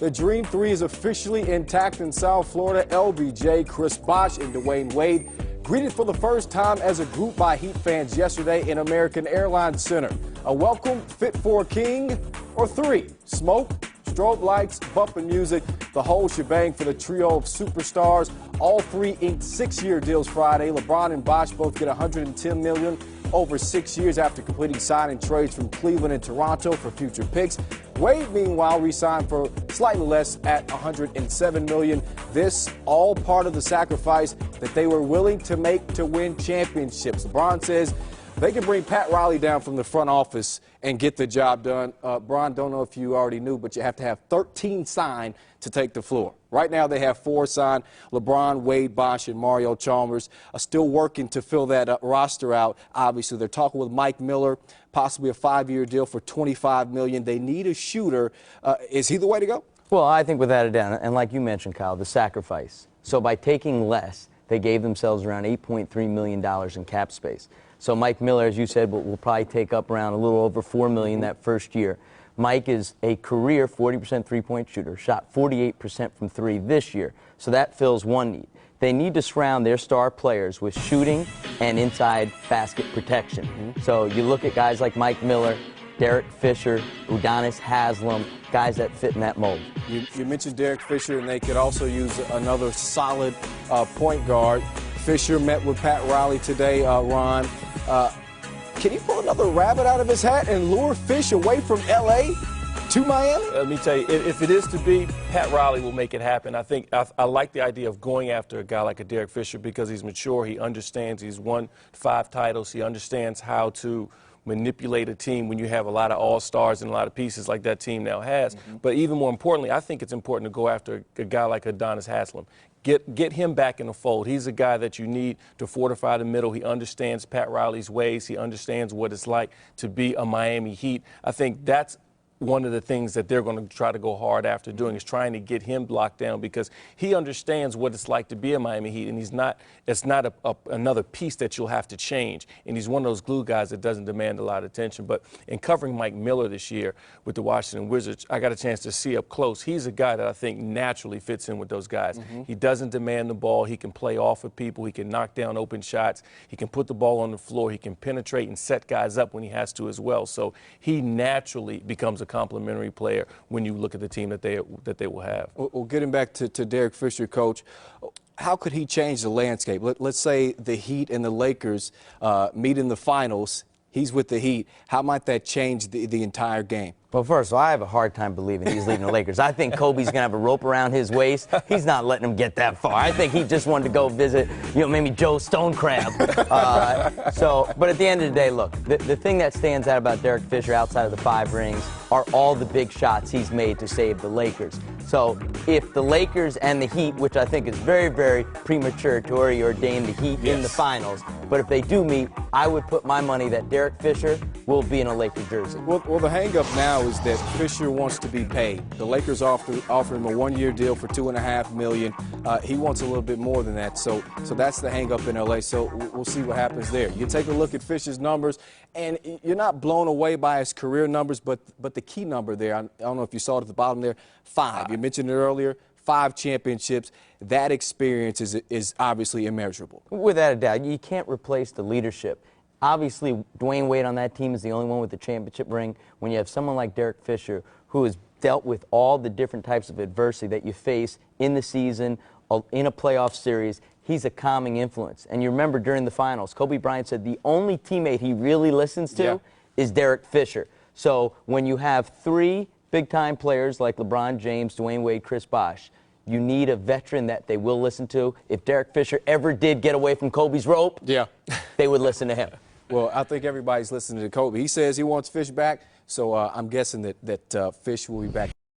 The Dream Three is officially intact in South Florida. LBJ, Chris Bosh, and Dwayne Wade greeted for the first time as a group by Heat fans yesterday in American Airlines Center. A welcome fit for a king or three. Smoke, strobe lights, bumping music, the whole shebang for the trio of superstars. All three inked 6-year deals Friday. Lebron and Bosh both get $110 million over 6 years after completing signing trades from Cleveland and Toronto for future picks. Wade, meanwhile, re-signed for slightly less at $107 million. This all part of the sacrifice that they were willing to make to win championships. LeBron says they can bring Pat Riley down from the front office and get the job done. Bron, don't know if you already knew, but you have to have 13 signed to take the floor. Right now they have 4 signed. LeBron, Wade, Bosh, and Mario Chalmers are still working to fill that roster out. Obviously, they're talking with Mike Miller, possibly a 5-year deal for $25 million. They need a shooter. Is he the way to go? Well, I think without a doubt, and like you mentioned, Kyle, the sacrifice. So by taking less, they gave themselves around $8.3 million in cap space. So Mike Miller, as you said, will probably take up around a little over $4 million that first year. Mike is a career 40% three-point shooter, shot 48% from three this year. So that fills one need. They need to surround their star players with shooting and inside basket protection. So you look at guys like Mike Miller, Derek Fisher, Udonis Haslem, guys that fit in that mold. You mentioned Derek Fisher, and they could also use another solid point guard. Fisher met with Pat Riley today, Ron. Can he pull another rabbit out of his hat and lure Fish away from L.A. to Miami? Let me tell you, if it is to be, Pat Riley will make it happen. I think I like the idea of going after a guy like a Derek Fisher because he's mature, he understands, he's won 5 titles, he understands how to manipulate a team when you have a lot of all-stars and a lot of pieces like that team now has. But even more importantly, I think it's important to go after a guy like Udonis Haslem. Get him back in the fold. He's a guy that you need to fortify the middle. He understands Pat Riley's ways. He understands what it's like to be a Miami Heat. I think that's one of the things that they're going to try to go hard after doing is trying to get him locked down because he understands what it's like to be a Miami Heat, and it's not another piece that you'll have to change. And he's one of those glue guys that doesn't demand a lot of attention. But in covering Mike Miller this year with the Washington Wizards, I got a chance to see up close. He's a guy that I think naturally fits in with those guys. He doesn't demand the ball. He can play off of people. He can knock down open shots. He can put the ball on the floor. He can penetrate and set guys up when he has to as well. So he naturally becomes a complementary player when you look at the team that they will have. Well, getting back to Derek Fisher, Coach, how could he change the landscape? Let's say the Heat and the Lakers meet in the finals. He's with the Heat. How might that change the entire game? Well, first of all, I have a hard time believing he's leaving the Lakers. I think Kobe's going to have a rope around his waist. He's not letting him get that far. I think he just wanted to go visit, maybe Joe Stonecrab. But at the end of the day, look, the thing that stands out about Derek Fisher outside of the 5 rings are all the big shots he's made to save the Lakers. So if the Lakers and the Heat, which I think is very, very premature to already ordain the Heat in the finals, but if they do meet, I would put my money that Derek Fisher will be in a Laker jersey. Well, the hang-up now is that Fisher wants to be paid. The Lakers offer him a 1-year deal for $2.5 million. He wants a little bit more than that. So that's the hang-up in L.A. So we'll see what happens there. You take a look at Fisher's numbers, and you're not blown away by his career numbers, but the key number there, I don't know if you saw it at the bottom there, 5. You mentioned it earlier. 5 championships. That experience is obviously immeasurable. Without a doubt, you can't replace the leadership. Obviously, Dwayne Wade on that team is the only one with the championship ring. When you have someone like Derek Fisher, who has dealt with all the different types of adversity that you face in the season, in a playoff series, he's a calming influence. And you remember during the finals, Kobe Bryant said the only teammate he really listens to is Derek Fisher. So when you have 3 big-time players like LeBron James, Dwayne Wade, Chris Bosh, you need a veteran that they will listen to. If Derek Fisher ever did get away from Kobe's rope, they would listen to him. Well, I think everybody's listening to Kobe. He says he wants Fish back, so I'm guessing that Fish will be back.